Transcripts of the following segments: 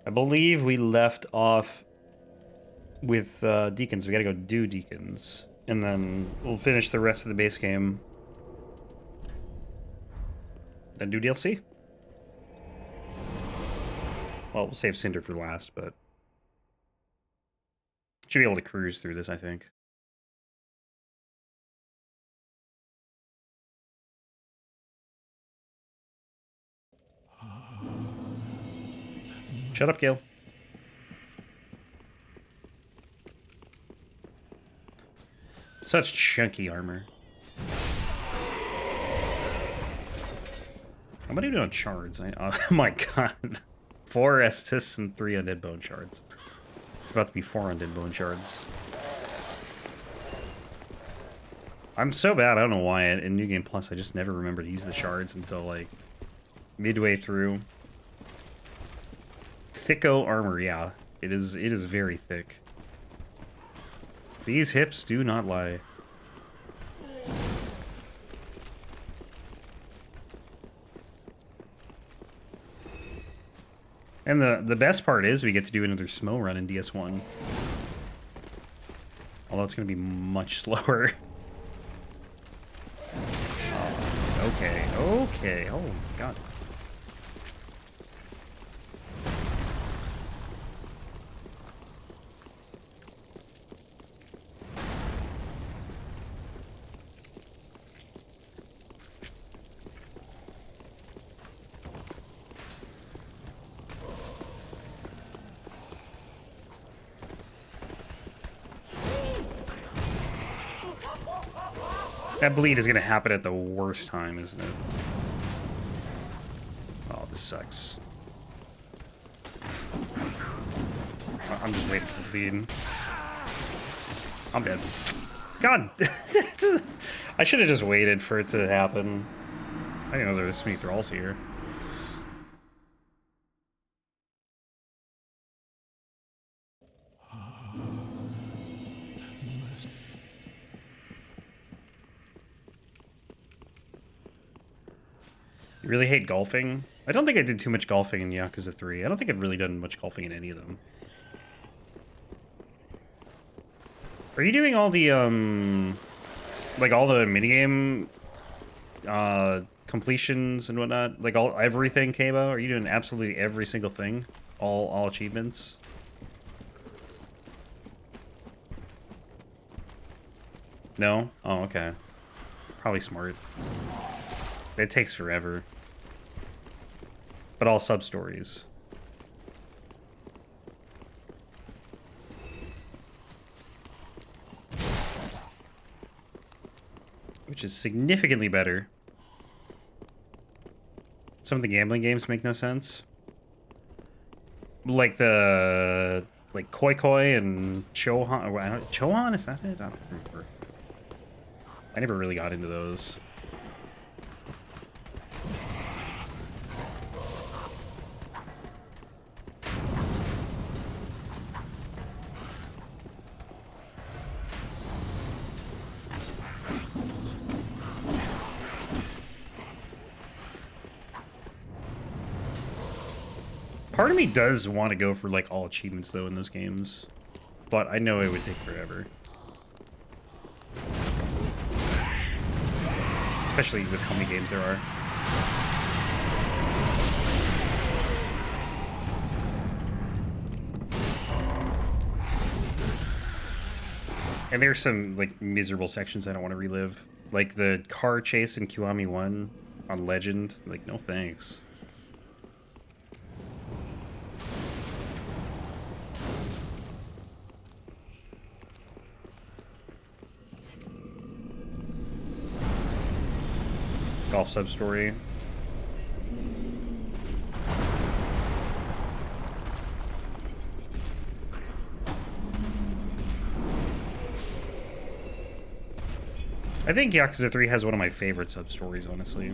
I believe we left off with Deacons. We gotta go do Deacons. And then we'll finish the rest of the base game. Then do DLC. Well, we'll save Cinder for last, but... should be able to cruise through this, I think. Shut up, Gale. Such chunky armor. How am I doing on shards? Oh my god. 4 Estus and 3 undead bone shards. It's about to be 4 undead bone shards. I'm so bad, I don't know why in New Game Plus I just never remember to use the shards until like midway through. Thicko armor, yeah. It is very thick. These hips do not lie. And the best part is we get to do another Smough run in DS1. Although it's going to be much slower. Okay, okay. Oh, God. That bleed is going to happen at the worst time, isn't it? Oh, this sucks. I'm just waiting for the bleed. I'm dead. God! I should have just waited for it to happen. I didn't know there was Smough thralls here. You really hate golfing? I don't think I did too much golfing in Yakuza 3. I don't think I've really done much golfing in any of them. Are you doing all the, like all the minigame, completions and whatnot? Like everything, Kabo? Are you doing absolutely every single thing? All achievements? No? Oh, okay. Probably smart. It takes forever. But all sub-stories. Which is significantly better. Some of the gambling games make no sense. Like the... like Koi Koi and Chohan. Chohan, is that it? I don't remember. I never really got into those. Part of me does want to go for like all achievements though in those games, but I know it would take forever. Especially with how many games there are. And there's some like miserable sections I don't want to relive. Like the car chase in Kiwami 1 on Legend. Like, no thanks. Golf sub-story. I think Yakuza 3 has one of my favorite sub-stories, honestly.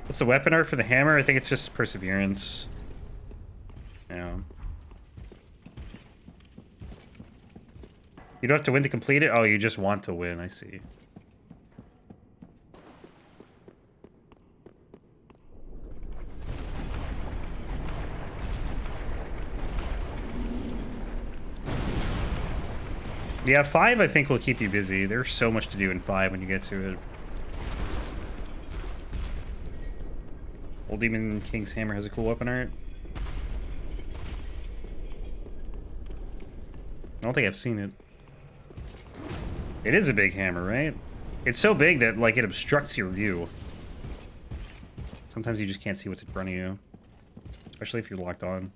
What's the weapon art for the hammer? I think it's just perseverance. Yeah. You don't have to win to complete it? Oh, you just want to win, I see. Yeah, 5 I think will keep you busy. There's so much to do in 5 when you get to it. Old Demon King's Hammer has a cool weapon art. I don't think I've seen it. It is a big hammer, right? It's so big that, like, it obstructs your view. Sometimes you just can't see what's in front of you. Especially if you're locked on.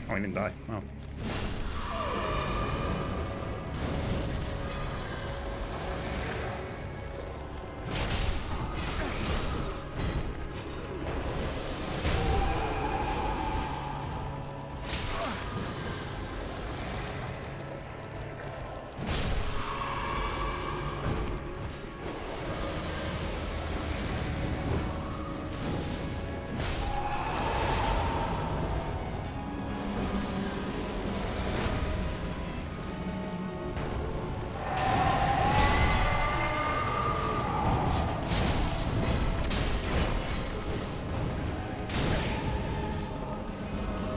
Oh, he didn't die. Oh.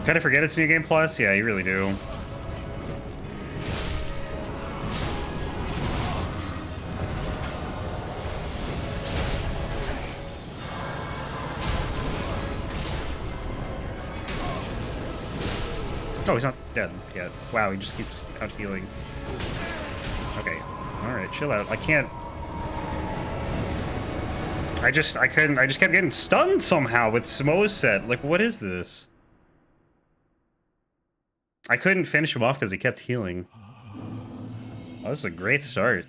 Kind of forget it's New Game Plus? Yeah, you really do. Oh, he's not dead yet. Wow, he just keeps out healing. Okay. Alright, chill out. I can't... I just kept getting stunned somehow with Smough's set. Like, what is this? I couldn't finish him off because he kept healing. Oh, this is a great start.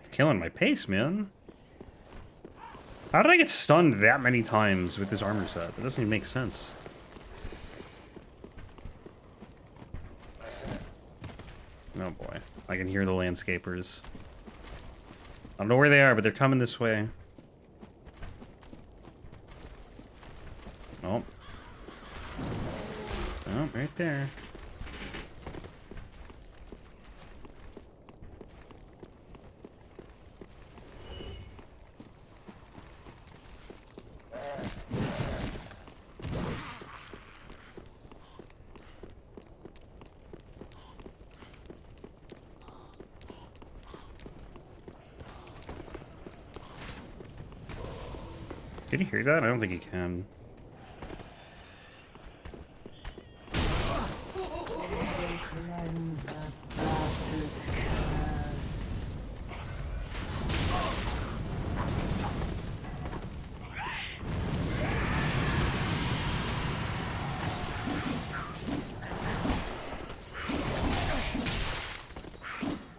It's killing my pace, man. How did I get stunned that many times with this armor set? That doesn't even make sense. Oh boy. I can hear the landscapers. I don't know where they are, but they're coming this way. Oh. Oh, right there. Can you hear that? I don't think you can.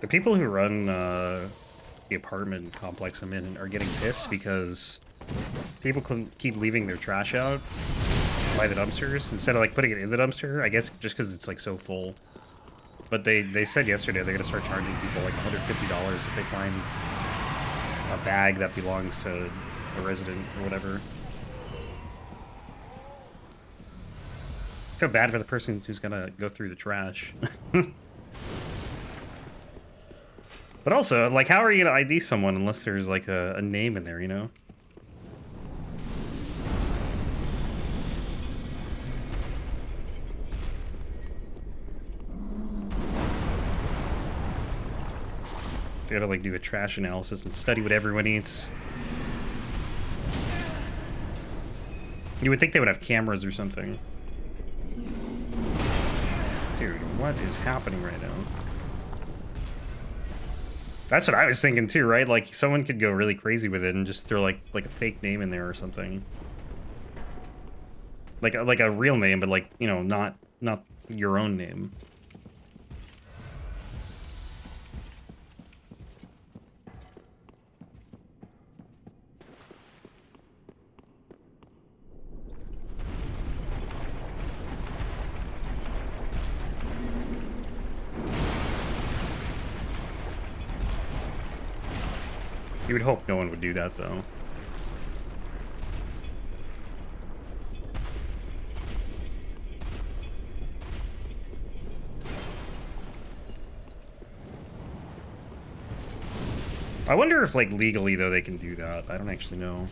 The people who run the apartment complex I'm in are getting pissed because people keep leaving their trash out by the dumpsters instead of like putting it in the dumpster. I guess just because it's like so full. But they said yesterday they're gonna start charging people like $150 if they find a bag that belongs to a resident or whatever. I feel bad for the person who's gonna go through the trash. But also, like, how are you gonna ID someone unless there's like a name in there, you know? You gotta like do a trash analysis and study what everyone eats. You would think they would have cameras or something. Dude, what is happening right now? That's what I was thinking too, right? Like someone could go really crazy with it and just throw like a fake name in there or something. Like a real name, but like, you know, not your own name. You would hope no one would do that, though. I wonder if, like, legally, though, they can do that. I don't actually know.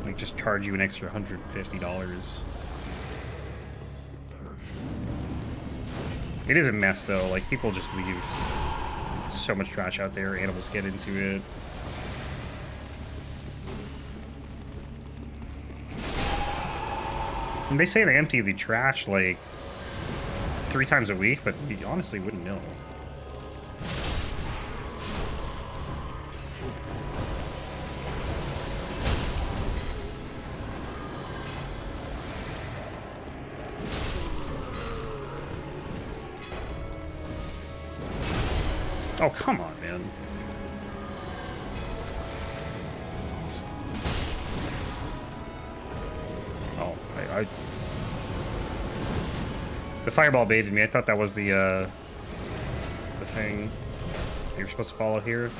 Like, just charge you an extra $150. It is a mess, though. Like, people just leave so much trash out there. Animals get into it. And they say they empty the trash, like, 3 times a week, but we honestly wouldn't know. Oh, come on, man. Oh, the fireball baited me. I thought that was the thing you were supposed to follow here.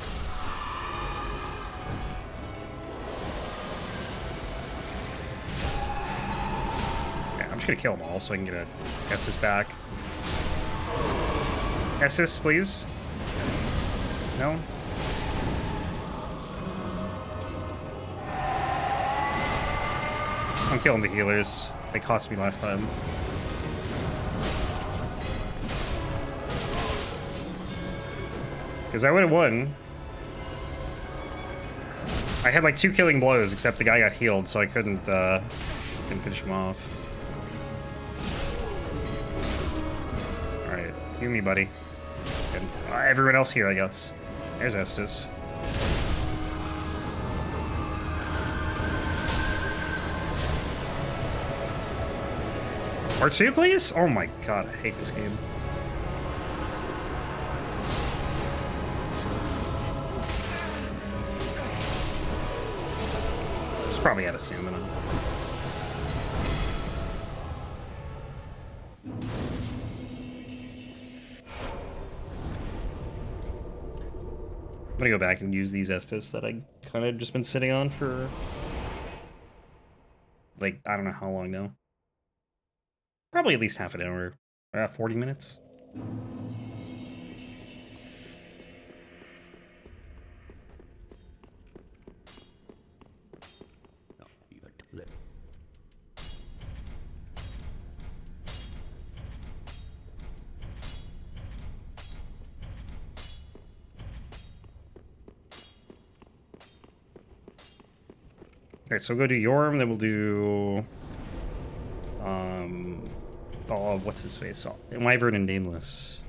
Yeah, I'm just gonna kill them all so I can get a Estus back. Estus, please. No? I'm killing the healers. They cost me last time. Because I would have won. I had like 2 killing blows, except the guy got healed, so I couldn't finish him off. Alright, heal me, buddy. And everyone else here, I guess. There's Estus. Part 2, please? Oh my god, I hate this game. It's probably out of stamina. I'm gonna go back and use these Estus that I kind of just been sitting on for, like, I don't know how long now. Probably at least half an hour. 40 minutes. Alright, so we'll go do Yhorm, then we'll do... oh, what's his face? Oh, Wyvern and Nameless.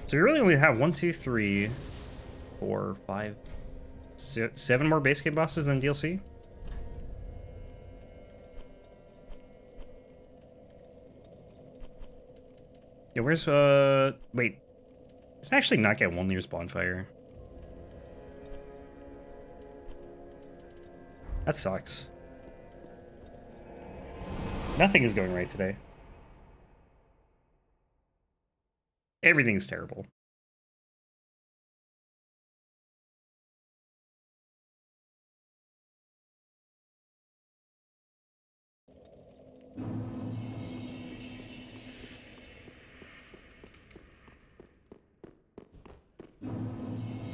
So we really only have 1, 2, 3, 4, 5, 7 more base game bosses than DLC? Yeah, where's, wait. Did I actually not get Wolnir's Bonfire? That sucks. Nothing is going right today. Everything's terrible.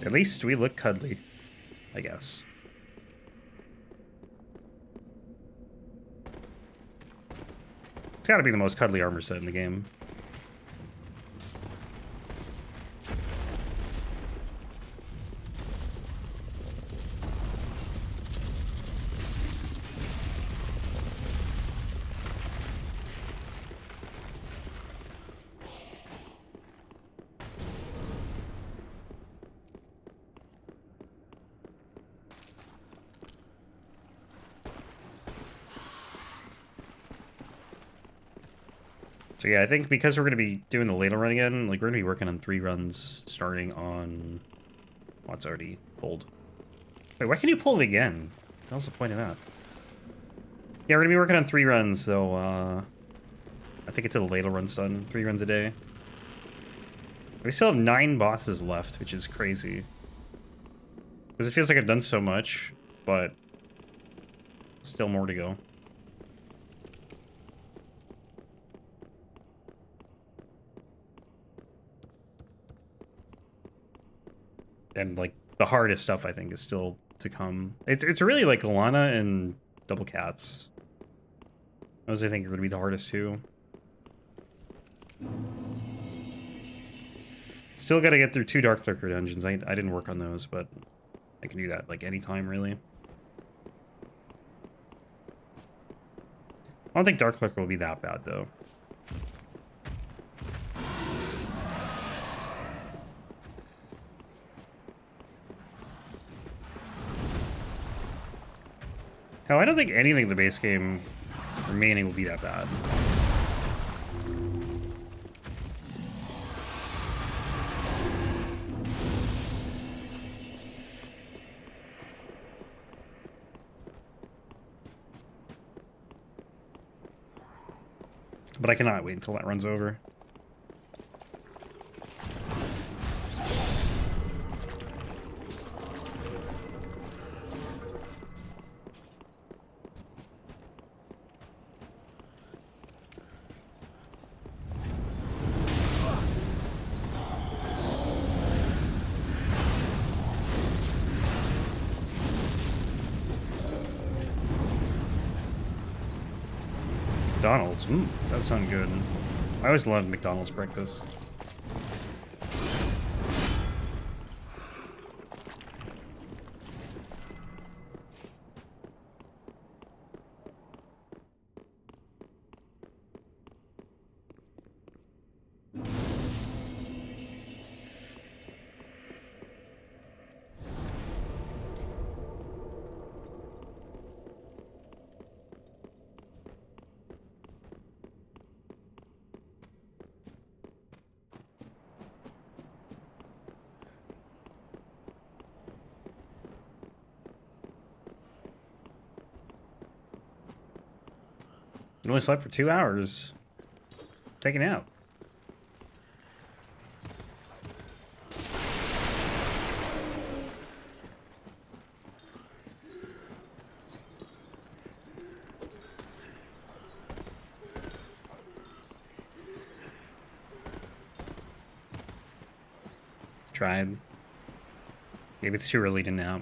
At least we look cuddly, I guess. It's gotta be the most cuddly armor set in the game. So yeah, I think because we're going to be doing the ladle run again, like we're going to be working on 3 runs starting on... well, it's already pulled. Wait, why can you pull it again? What's the point of that? Yeah, we're gonna be working on 3 runs, so I think until the ladle run's done. 3 runs a day. We still have 9 bosses left, which is crazy. Because it feels like I've done so much, but still more to go. And like the hardest stuff I think is still to come. It's really like Alana and Double Cats. Those I think are gonna be the hardest too. Still gotta get through 2 Dark Lurker dungeons. I didn't work on those, but I can do that like anytime really. I don't think Dark Lurker will be that bad though. Hell, I don't think anything in the base game remaining will be that bad. But I cannot wait until that runs over. McDonald's. That sounds good. I always loved McDonald's breakfast. You only slept for 2 hours. Take a nap. Tried. Maybe it's too early to nap.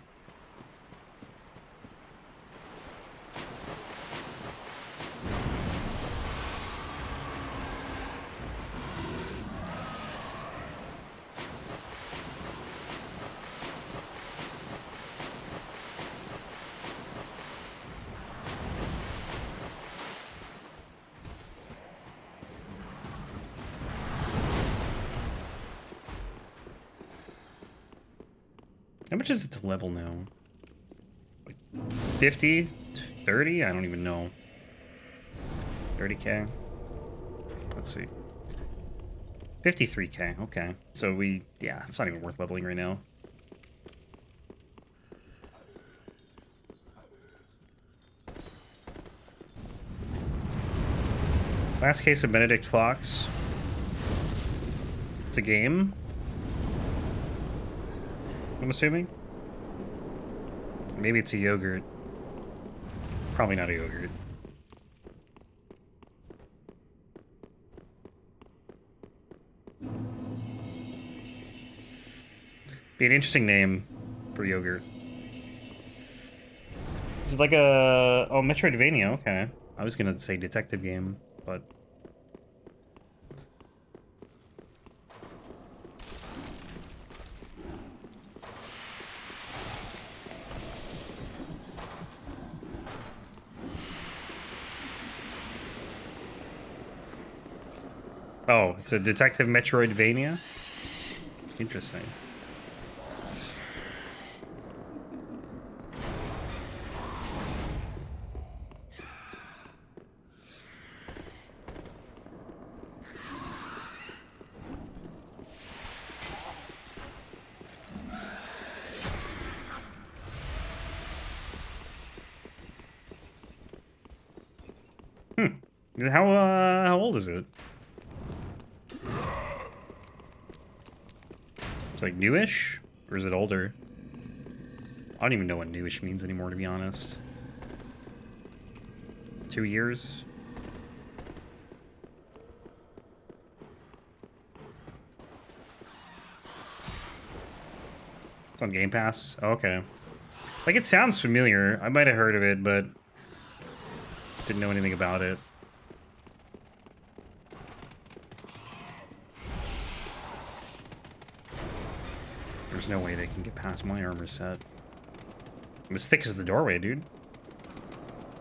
How much is it to level now? Like 50? 30? I don't even know. 30k? Let's see. 53k, okay. So yeah, it's not even worth leveling right now. Last case of Benedict Fox. It's a game. I'm assuming. Maybe it's a yogurt. Probably not a yogurt. Be an interesting name for yogurt. This is like a... Oh, Metroidvania, okay. I was gonna say detective game, but... Oh, it's a detective Metroidvania? Interesting. How old is it? It's like newish, or is it older? I don't even know what newish means anymore, to be honest. 2 years? It's on Game Pass? Oh, okay. Like, it sounds familiar. I might have heard of it, but didn't know anything about it. There's no way they can get past my armor set. I'm as thick as the doorway, dude.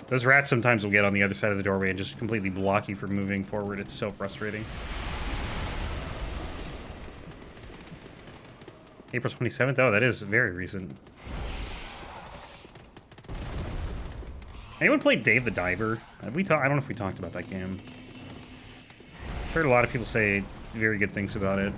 Those rats sometimes will get on the other side of the doorway and just completely block you from moving forward. It's so frustrating. April 27th? Oh, that is very recent. Anyone played Dave the Diver? Have we I don't know if we talked about that game. I've heard a lot of people say very good things about it.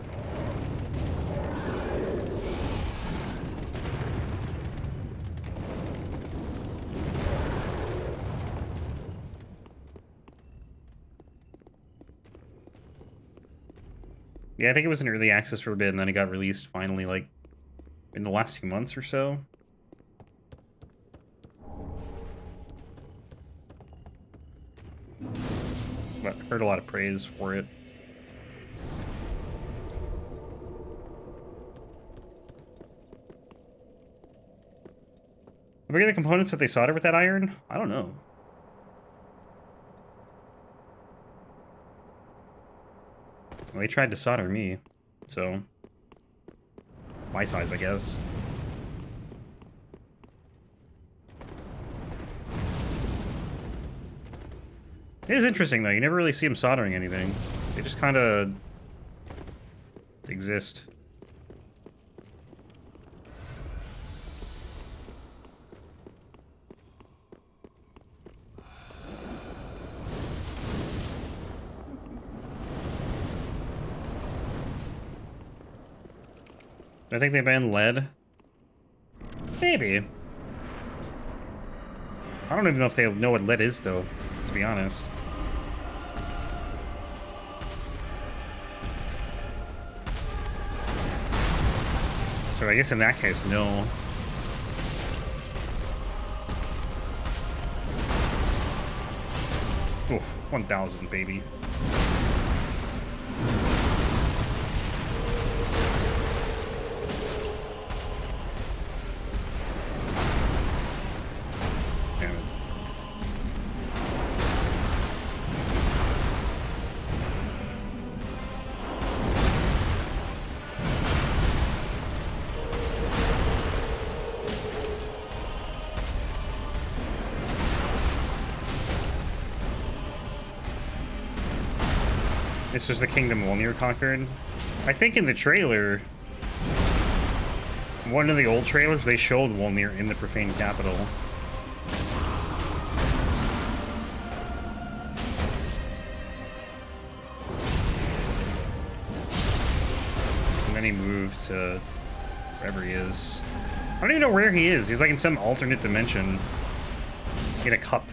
Yeah, I think it was in early access for a bit, and then it got released finally, like, in the last few months or so. But I've heard a lot of praise for it. Are we getting the components that they solder with that iron? I don't know. Well, they tried to solder me, so my size, I guess. It is interesting, though. You never really see them soldering anything. They just kind of exist. I think they banned lead. Maybe. I don't even know if they know what lead is, though, to be honest. So I guess in that case, no. Oof, 1,000, baby. It's just the Kingdom Wolnir conquered. I think in the trailer, one of the old trailers, they showed Wolnir in the Profane Capital. And then he moved to wherever he is. I don't even know where he is. He's like in some alternate dimension. In a cup.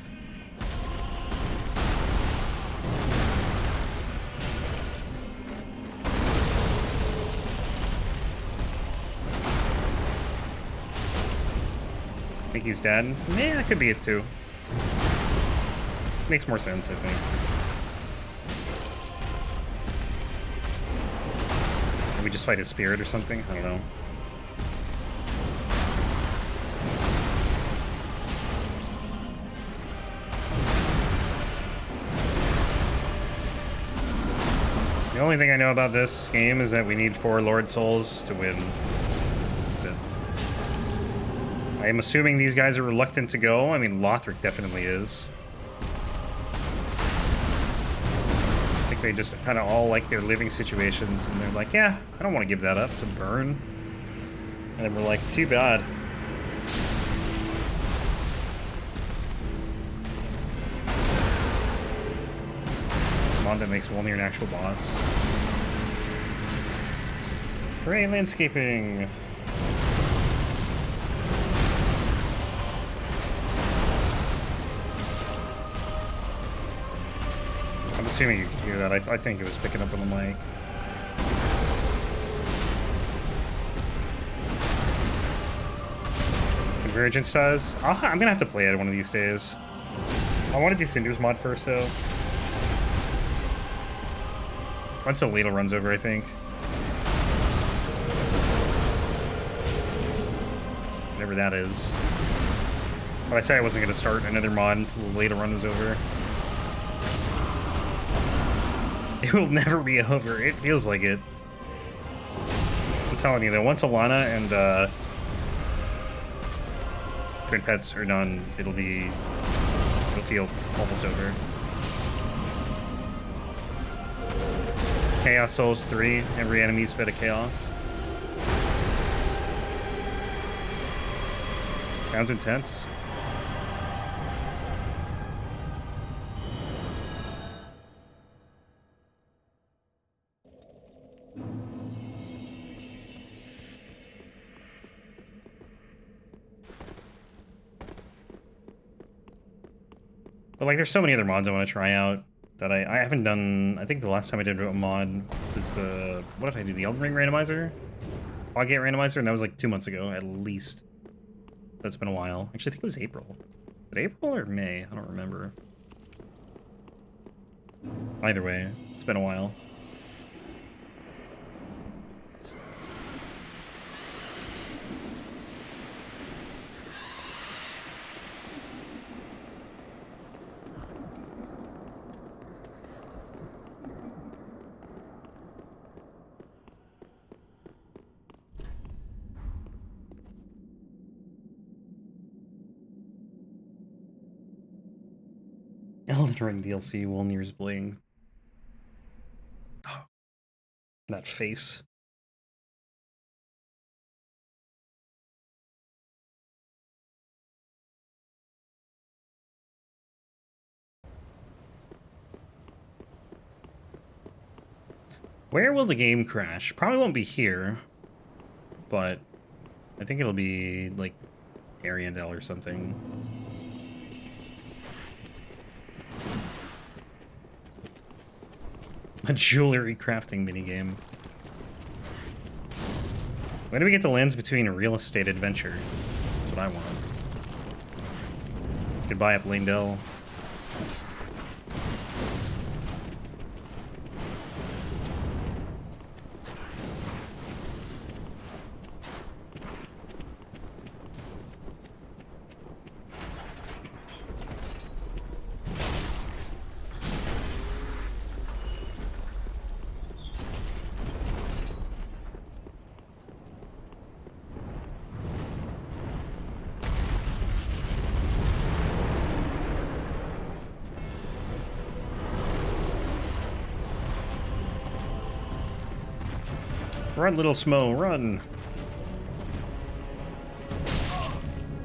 Think he's dead? Yeah, that could be it too. Makes more sense, I think. Did we just fight his spirit or something? I don't know. The only thing I know about this game is that we need 4 Lord Souls to win. That's it. I am assuming these guys are reluctant to go. I mean, Lothric definitely is. I think they just kind of all like their living situations, and they're like, yeah, I don't want to give that up to burn. And then we're like, too bad. That makes Wolnir an actual boss. Hooray, landscaping! assuming you could hear that. I think it was picking up on the mic. Convergence does. I'm gonna have to play it one of these days. I want to do Cinder's mod first, though. Once the ladle runs over, I think. Whatever that is. But I said I wasn't going to start another mod until the ladle run was over. It will never be over. It feels like it. I'm telling you, though, once Alana and Twin Pets are done, it'll feel almost over. Chaos Souls 3, every enemy's bit of chaos. Sounds intense. But like, there's so many other mods I want to try out that I haven't done. I think the last time I did a mod was the, what did I do? The Elden Ring randomizer? Foggate randomizer, and that was like 2 months ago, at least. That's been a while. Actually, I think it was April. Was it April or May? I don't remember. Either way, it's been a while. Elden Ring DLC, Wolnir's Bling. Oh, that face. Where will the game crash? Probably won't be here, but I think it'll be like Ariandel or something. A jewelry crafting minigame. When do we get the lens between a real estate adventure? That's what I want. Goodbye up Lindell. Run, little Smough, run!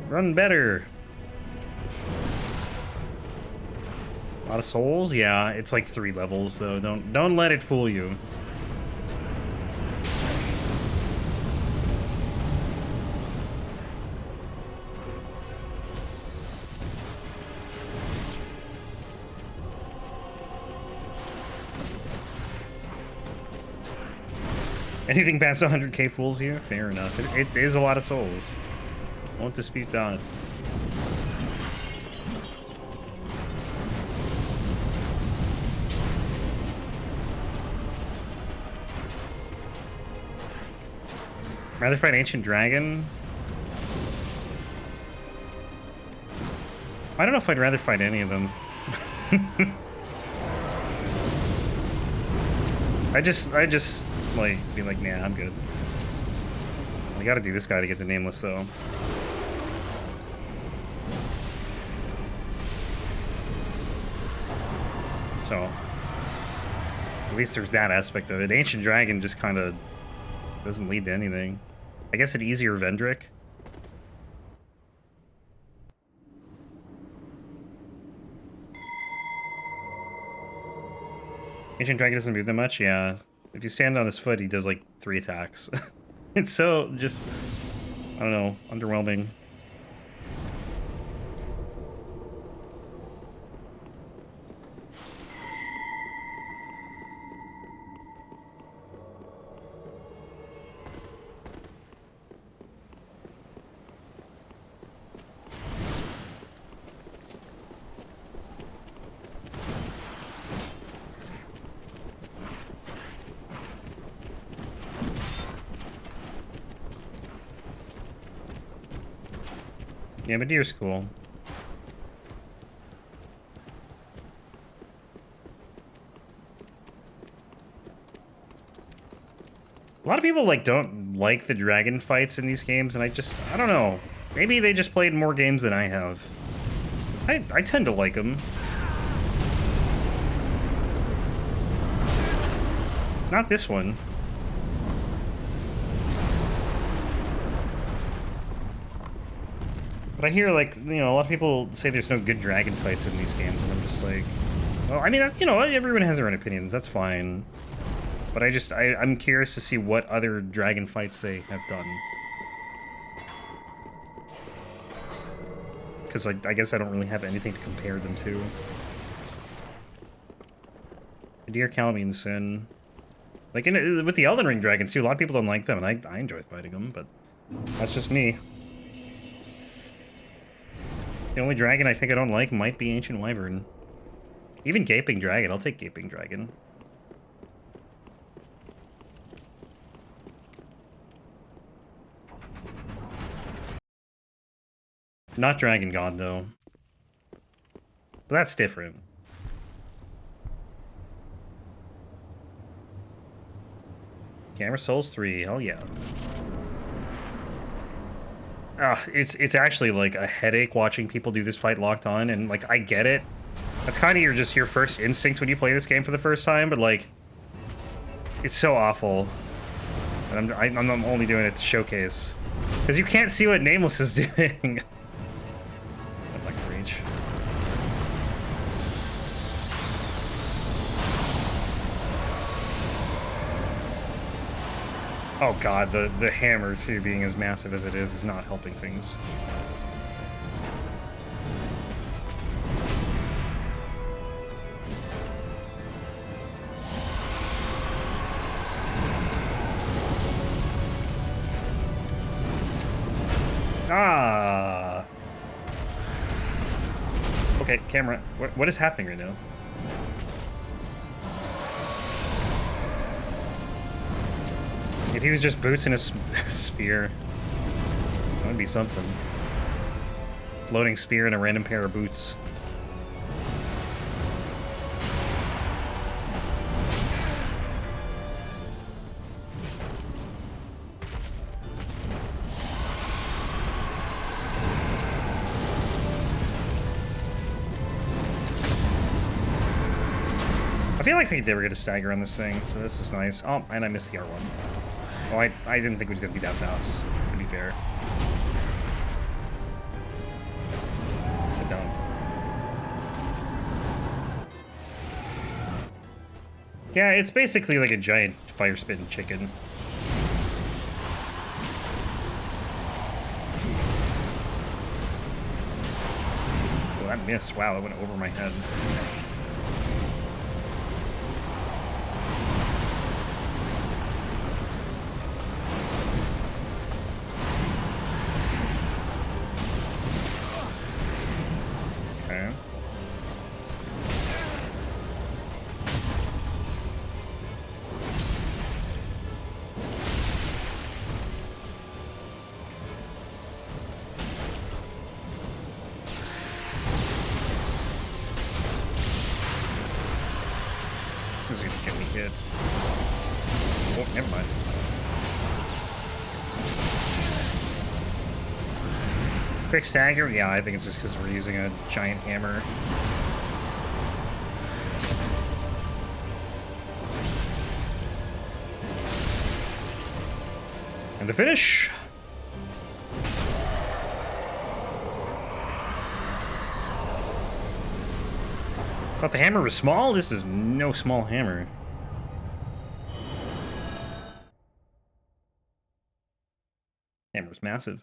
Run better! A lot of souls? Yeah, it's like 3 levels though. Don't let it fool you. Anything past 100k fools you? Fair enough. It is a lot of souls. Won't dispute that. Rather fight Ancient Dragon? I don't know if I'd rather fight any of them. I just like be like, nah, I'm good. I gotta do this guy to get to Nameless though. So at least there's that aspect of it. Ancient Dragon just kind of doesn't lead to anything. I guess an easier Vendrick. Ancient Dragon doesn't move that much, yeah. If you stand on his foot, he does like 3 attacks. It's so just, I don't know, underwhelming. Yeah, but deer's cool. A lot of people like don't like the dragon fights in these games, and I don't know. Maybe they just played more games than I have. 'Cause I tend to like them. Not this one. But I hear, like, you know, a lot of people say there's no good dragon fights in these games, and I'm just like, well, I mean, you know, everyone has their own opinions. That's fine. But I'm curious to see what other dragon fights they have done. Because I guess I don't really have anything to compare them to. Deer Calamine Sin. Like, with the Elden Ring dragons, too, a lot of people don't like them, and I enjoy fighting them, but that's just me. The only dragon I think I don't like might be Ancient Wyvern. Even Gaping Dragon. I'll take Gaping Dragon. Not Dragon God, though. But that's different. Camera Souls 3, hell yeah. It's actually like a headache watching people do this fight locked on, and like I get it. That's kind of your first instinct when you play this game for the first time, but like it's so awful. And I'm only doing it to showcase. Because you can't see what Nameless is doing. That's like a reach. Oh god, the hammer, too, being as massive as it is not helping things. Ah! Okay, camera, what is happening right now? If he was just boots and a spear, that would be something. Floating spear and a random pair of boots. I feel like they were going to stagger on this thing, so this is nice. Oh, and I missed the R1. Oh, I didn't think it was going to be that fast, to be fair. Sit down. Yeah, it's basically like a giant fire spitting chicken. Oh, that missed. Wow, it went over my head. This is gonna get me hit. Oh, never mind. Quick stagger? Yeah, I think it's just because we're using a giant hammer. And the finish. Thought the hammer was small? This is no small hammer. Hammer's massive.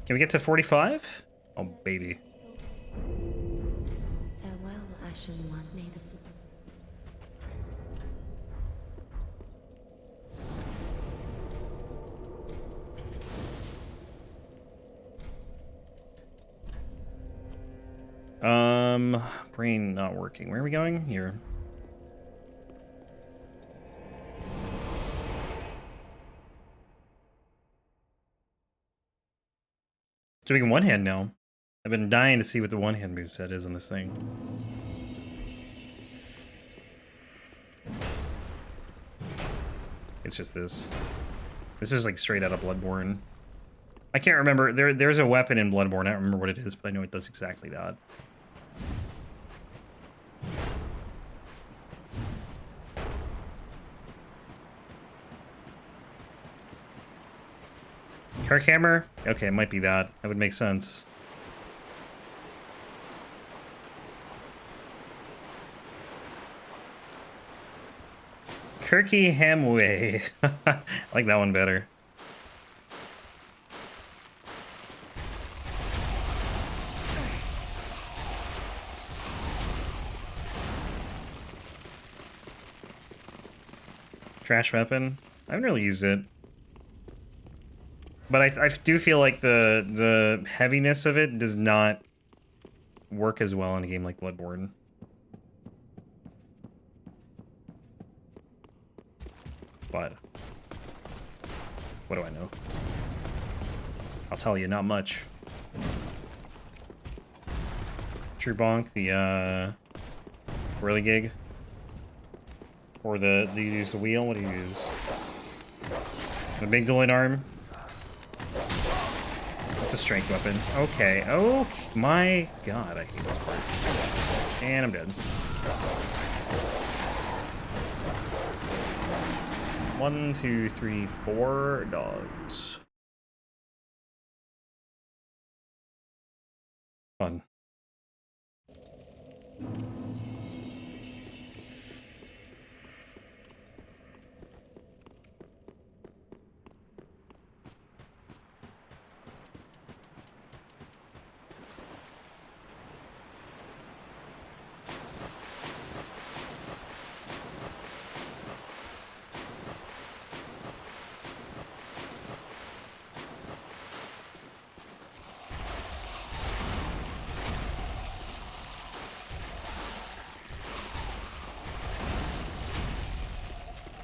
Can we get to 45? Oh, baby. Farewell, Ashen One. May the brain not working. Where are we going? Here. doing one hand now. I've been dying to see what the one hand moveset is on this thing. It's just this. This is like straight out of Bloodborne. I can't remember. There's a weapon in Bloodborne. I don't remember what it is, but I know it does exactly that. Kirkhammer? Okay, it might be that. That would make sense. Kirky Hamway. I like that one better. Trash weapon? I haven't really used it. But I do feel like the heaviness of it does not work as well in a game like Bloodborne. But what do I know? I'll tell you, not much. True Bonk, the whirly gig. Or do you use the wheel? What do you use? The Migdalin arm? It's a strength weapon. Okay. Oh my god, I hate this part. And I'm dead. 1, 2, 3, 4 dogs. Fun.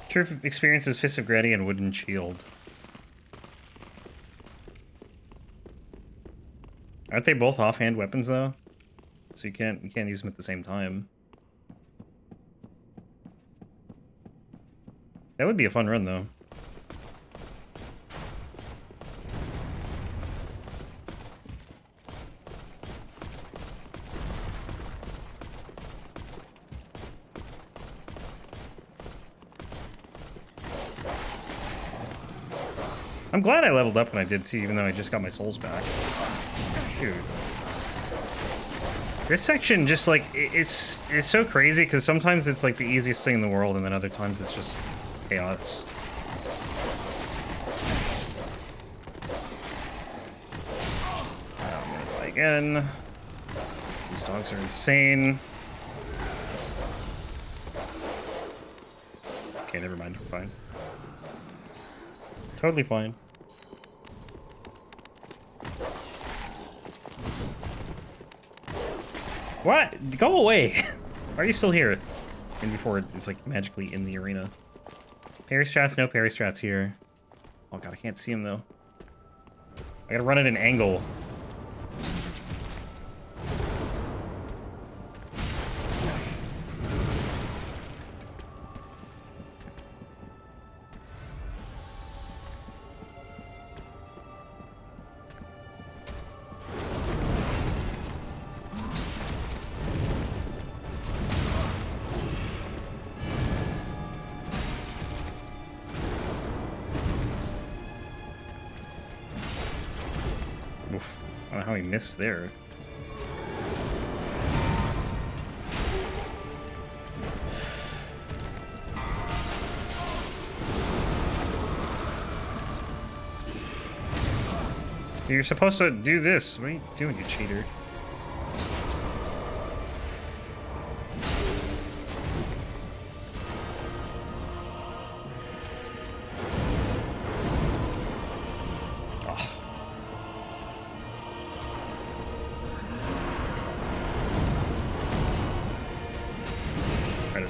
Turf experiences Fist of Greti and Wooden Shield. Aren't they both offhand weapons though? So you can't use them at the same time. That would be a fun run though. I'm glad I leveled up when I did too, even though I just got my souls back. Shoot. This section just like, it's so crazy because sometimes it's like the easiest thing in the world and then other times it's just chaos. I'm gonna die again. These dogs are insane. Okay, never mind, we're fine. Totally fine. What? Go away! Why are you still here? And before it's like magically in the arena. Parry strats, no parry strats here. Oh god, I can't see him though. I gotta run at an angle. Oof. I don't know how he missed there. You're supposed to do this. What are you doing, you cheater?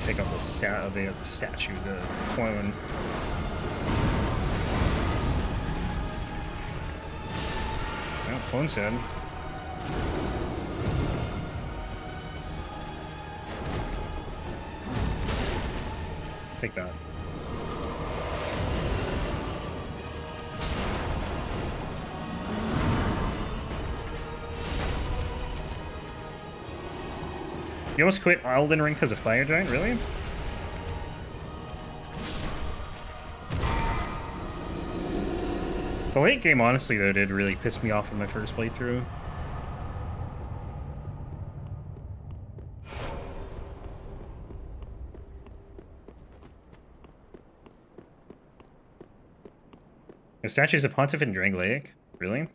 Take out the statue, the clone. Well, Clone's dead. Take that. You almost quit Elden Ring because of Fire Giant, really? The late game, honestly, though, did really piss me off in my first playthrough. The statues of Pontiff and Dragonslayer? Really?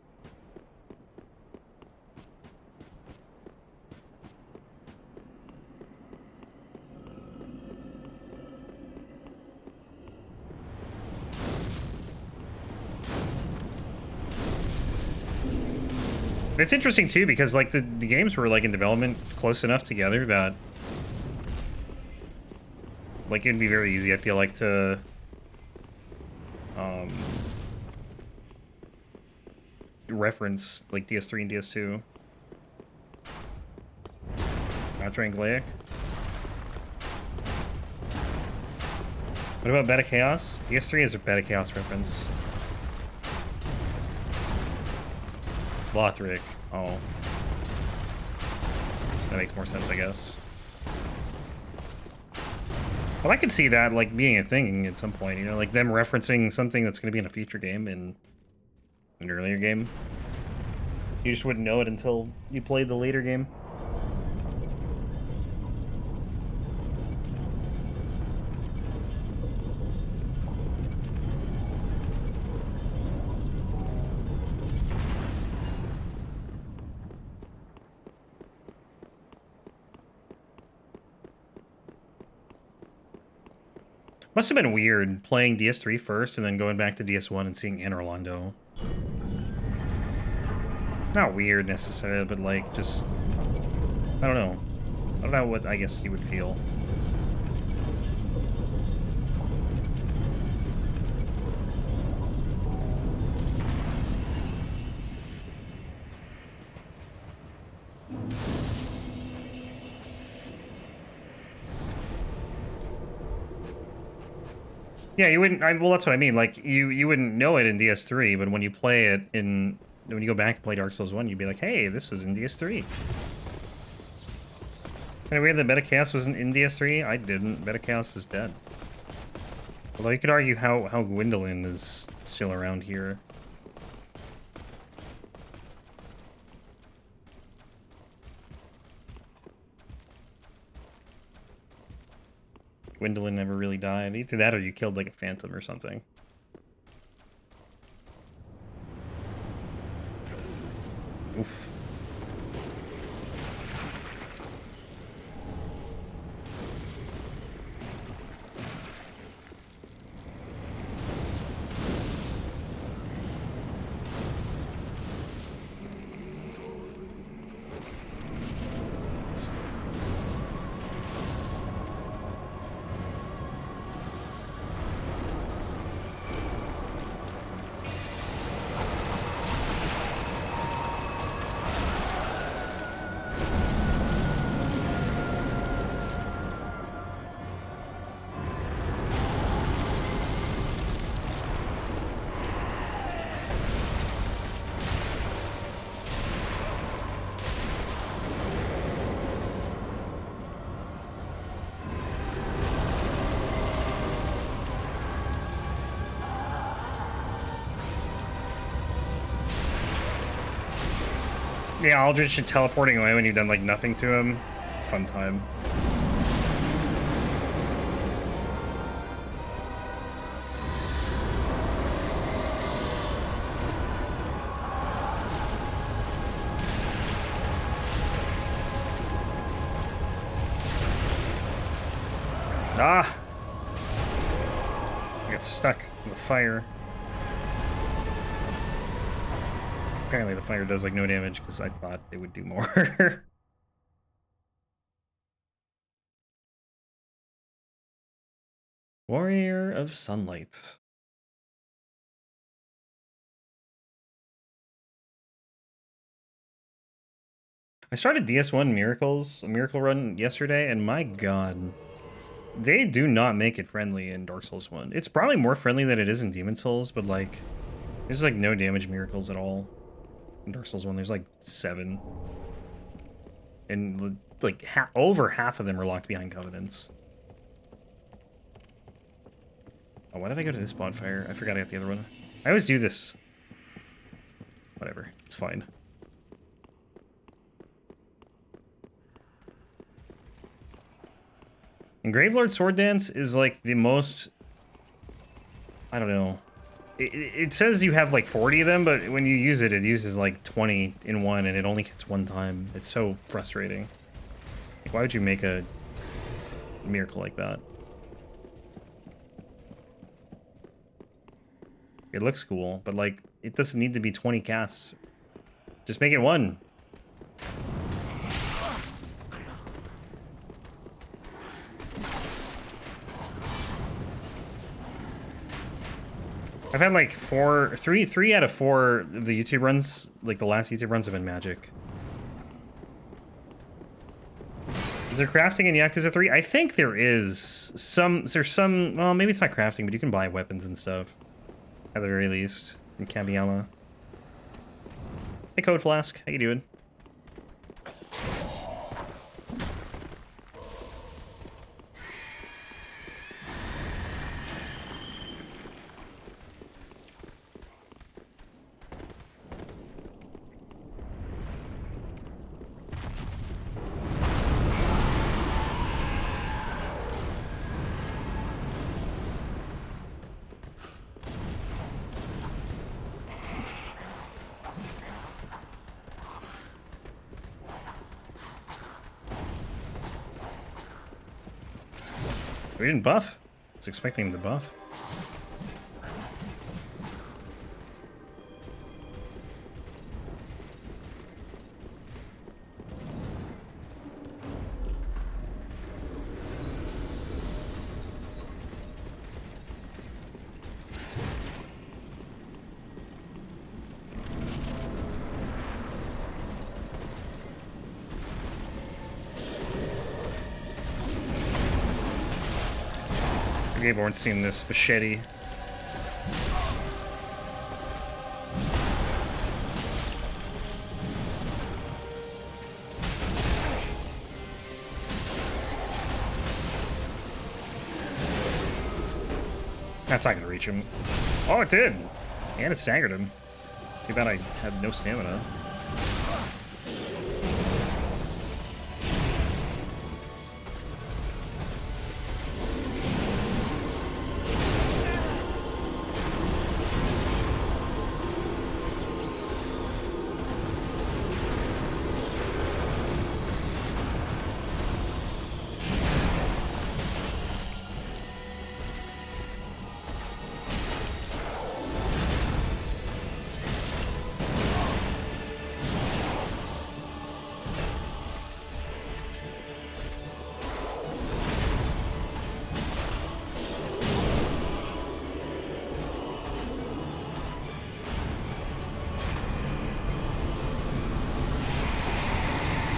It's interesting too because like the games were like in development close enough together that like it'd be very easy, I feel like, to reference like DS3 and DS2. Not Dragonslayer. What about Beta Chaos? DS3 is a Beta Chaos reference. Lothric. Oh. That makes more sense, I guess. Well, I could see that, like, being a thing at some point, you know? Like, them referencing something that's going to be in a future game in an earlier game. You just wouldn't know it until you played the later game. Must have been weird playing DS3 first and then going back to DS1 and seeing Anne Orlando. Not weird necessarily, but like just, I don't know. I don't know what I guess you would feel. Yeah, you wouldn't. Well, that's what I mean. Like, you wouldn't know it in DS3, but when you play it when you go back and play Dark Souls 1, you'd be like, hey, this was in DS3. And weird that Beta Chaos wasn't in DS3. I didn't. Beta Chaos is dead. Although you could argue how Gwendolyn is still around here. Gwendolyn never really died. Either that or you killed like a phantom or something. Oof. Yeah, Aldrich and teleporting away when you've done like nothing to him. Fun time. Ah! I got stuck in the fire. Apparently the fire does like no damage because I thought it would do more. Warrior of Sunlight. I started DS1 Miracle Run yesterday, and my god. They do not make it friendly in Dark Souls 1. It's probably more friendly than it is in Demon Souls, but like, there's like no damage miracles at all. In Dark Souls 1, there's like 7. And like over half of them are locked behind Covenants. Oh, why did I go to this bonfire? I forgot I got the other one. I always do this. Whatever, it's fine. And Gravelord Sword Dance is like the most... I don't know. It says you have like 40 of them, but when you use it, it uses like 20 in one, and it only hits one time. It's so frustrating. Like, why would you make a miracle like that? It looks cool, but like, it doesn't need to be 20 casts. Just make it one. I've had like three out of 4 of the YouTube runs, like the last YouTube runs have been magic. Is there crafting in Yakuza 3? I think there is. There's some, well, maybe it's not crafting, but you can buy weapons and stuff. At the very least, in Kabiyama. Hey, Code Flask, how you doing? We didn't buff. I was expecting him to buff. I gave Ornstein this machete. That's not gonna reach him. Oh, it did! And it staggered him. Too bad I had no stamina.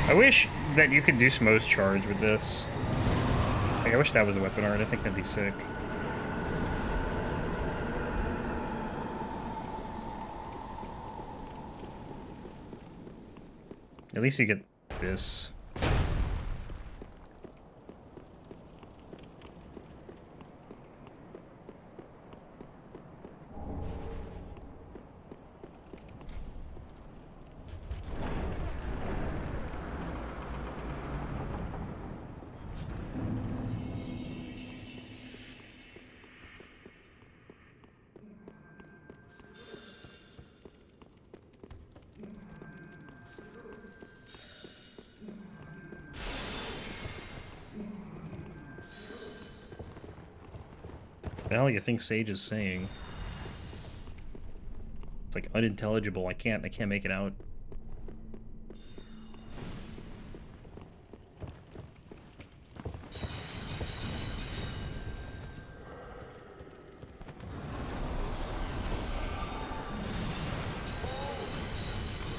I wish that you could do Smough's charge with this. Like, I wish that was a weapon art. I think that'd be sick. At least you get this. What the hell you think Sage is saying? It's like unintelligible. I can't make it out.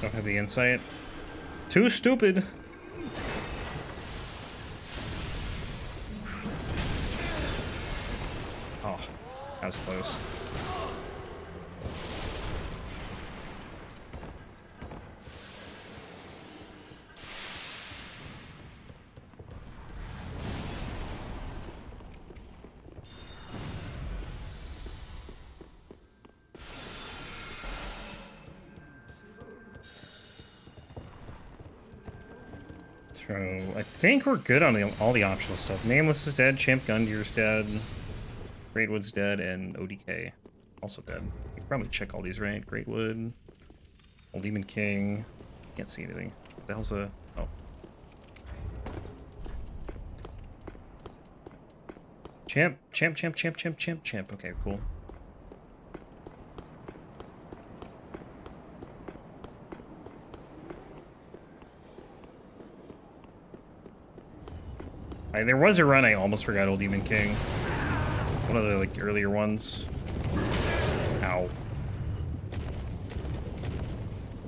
Don't have the insight. Too stupid. Oh, that was close. So I think we're good on all the optional stuff. Nameless is dead, Champ Gundyer's dead, Greatwood's dead, and ODK also dead. We can probably check all these, right? Greatwood, Old Demon King. Can't see anything. What the hell's the... Oh. Champ. Okay, cool. There was a run I almost forgot Old Demon King. One of the like earlier ones. Ow.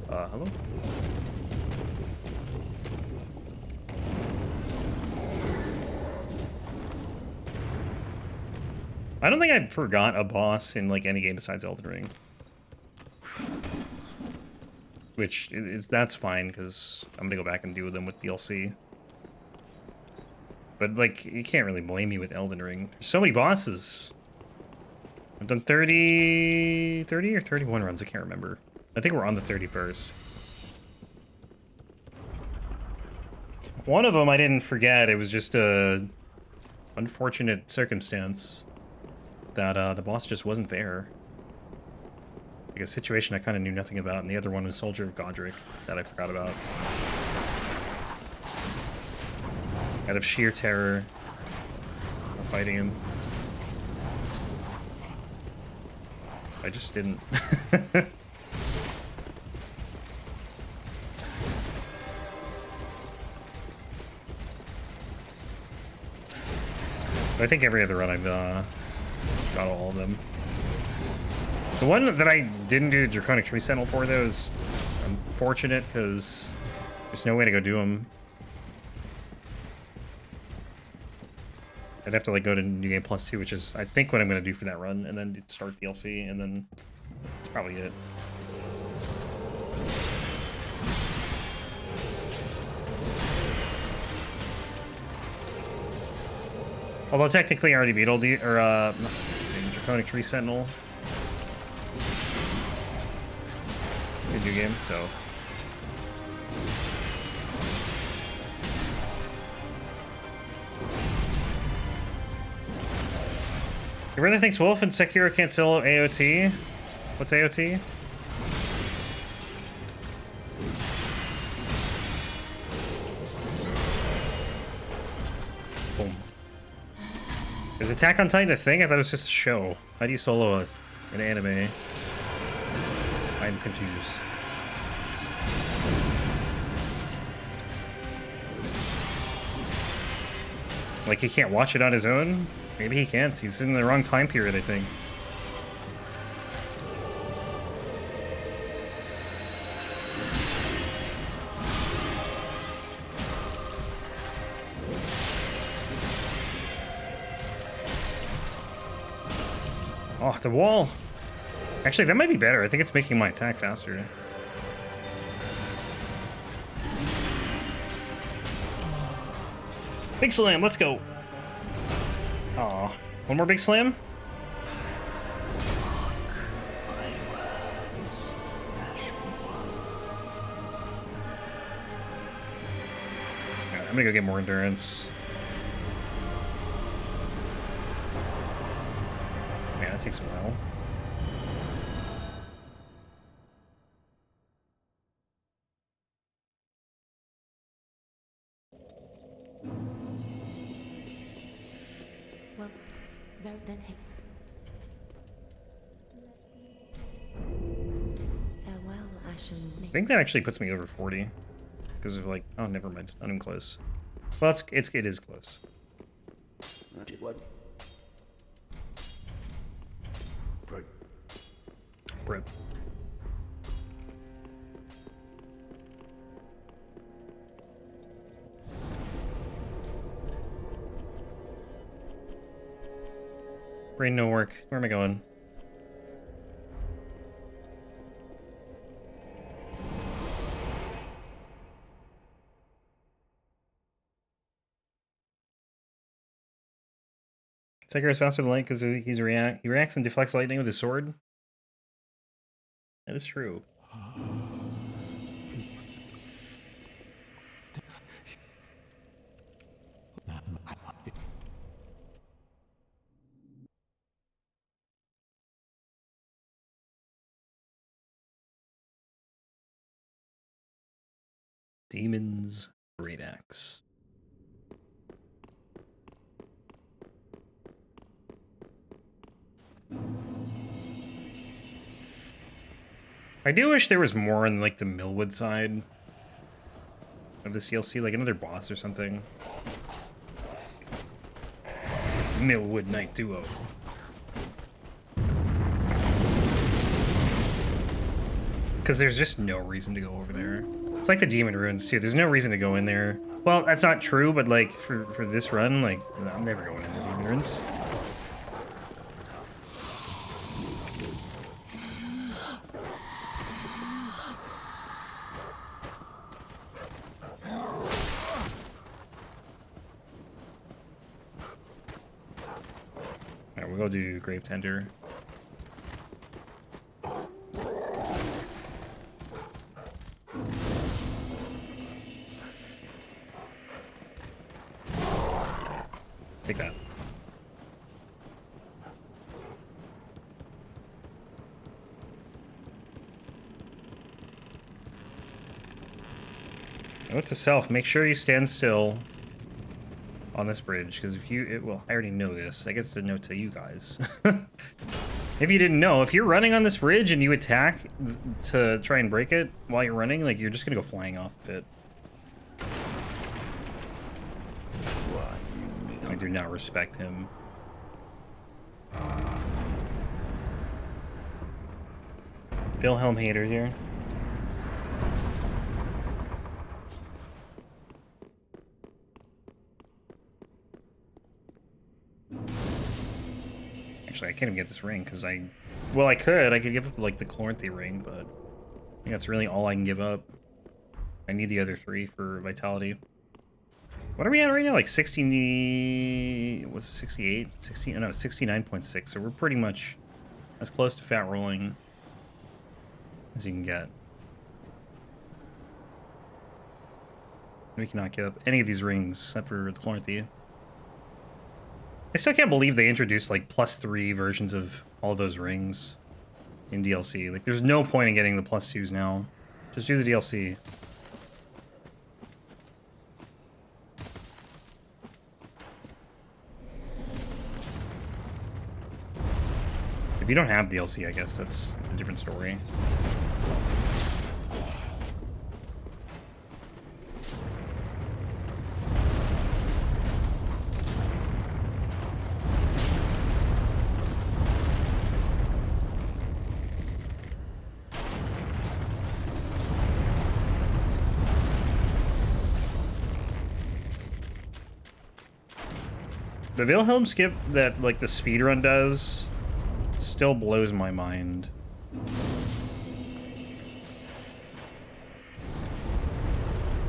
Hello? I don't think I forgot a boss in like any game besides Elden Ring. Which that's fine because I'm gonna go back and deal with them with DLC. But, like, you can't really blame me with Elden Ring. There's so many bosses. I've done 30 or 31 runs, I can't remember. I think we're on the 31st. One of them I didn't forget, it was just a unfortunate circumstance that the boss just wasn't there. Like a situation I kind of knew nothing about, and the other one was Soldier of Godric that I forgot about. Out of sheer terror of fighting him. I just didn't. I think every other run I've got all of them. The one that I didn't do the Draconic Tree Sentinel for, though, is unfortunate because there's no way to go do them. I'd have to like go to New Game Plus 2, which is I think what I'm going to do for that run, and then start DLC, and then that's probably it. Although technically I already beat Draconic Tree Sentinel. Good new game, so. You really think Wolf and Sekiro can't sell AOT? What's AOT? Boom. Is Attack on Titan a thing? I thought it was just a show. How do you solo an anime? I'm confused. Like he can't watch it on his own? Maybe he can't. He's in the wrong time period, I think. Oh, the wall. Actually, that might be better. I think it's making my attack faster. Big slam, let's go. Aw. One more big slam? Right, I'm gonna go get more endurance. Yeah, that takes a while. I think that actually puts me over 40 because of like, oh, never mind, not even close. Well, it is close. What? Brett. Brain no work. Where am I going? Sekiro is faster than light because he reacts and deflects lightning with his sword. That is true. Demons, Great Axe. I do wish there was more on like the Millwood side of the CLC, like another boss or something. Millwood Knight Duo. Because there's just no reason to go over there. It's like the Demon Ruins too. There's no reason to go in there. Well, that's not true, but like for this run, like I'm never going into Demon Ruins. Alright, we'll go do Gravetender. Take that. Note to self, make sure you stand still on this bridge, because if you, well, I already know this. I guess it's a note to you guys. If you didn't know, if you're running on this bridge and you attack to try and break it while you're running, like, you're just gonna go flying off of it. I do not respect him. Wilhelm hater here. Actually, I can't even get this ring because well, I could give up like the Chloranthy ring, but I think that's really all I can give up. I need the other 3 for vitality. What are we at right now? Like 60, what's it, 68? 60, no, 69.6. So we're pretty much as close to fat rolling as you can get. We cannot give up any of these rings except for the Chloranthy. I still can't believe they introduced like +3 versions of all those rings in DLC. Like, there's no point in getting the +2s now. Just do the DLC. If you don't have DLC, I guess that's a different story. The Wilhelm skip that, like, the speedrun does still blows my mind.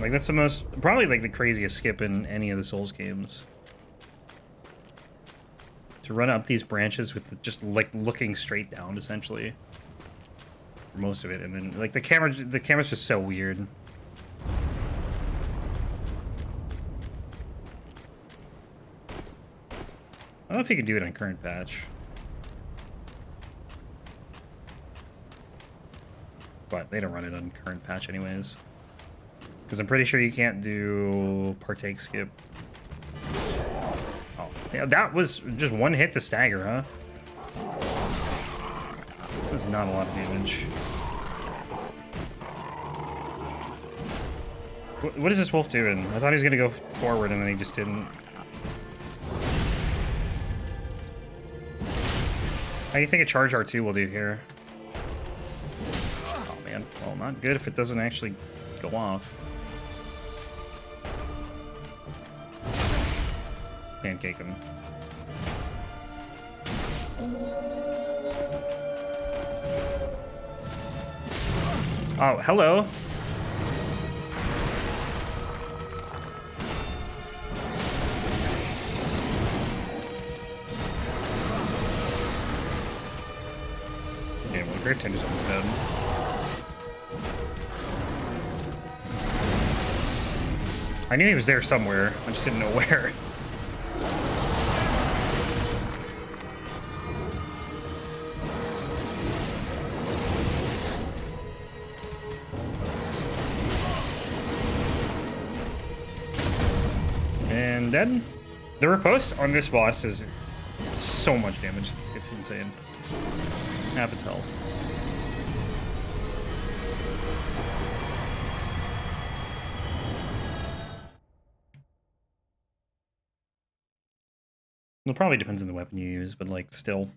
Like, that's the most, probably, like, the craziest skip in any of the Souls games. To run up these branches with just, like, looking straight down, essentially. For most of it, and then, like, the camera's just so weird. I don't know if you could do it on current patch. But they don't run it on current patch anyways. Because I'm pretty sure you can't do partake skip. Oh, yeah, that was just one hit to stagger, huh? That was not a lot of damage. What is this wolf doing? I thought he was going to go forward and then he just didn't. How do you think a charge R2 will do here? Oh man, well, not good if it doesn't actually go off. Pancake him. Oh, hello. Okay, well, Gravetender's almost dead. I knew he was there somewhere. I just didn't know where. And then the riposte on this boss is so much damage. It's insane. Half its health. It probably depends on the weapon you use, but like still.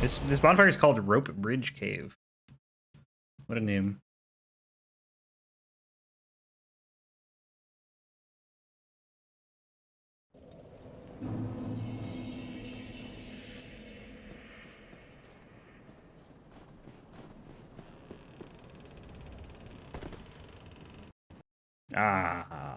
This bonfire is called Rope Bridge Cave. What a name. Ah.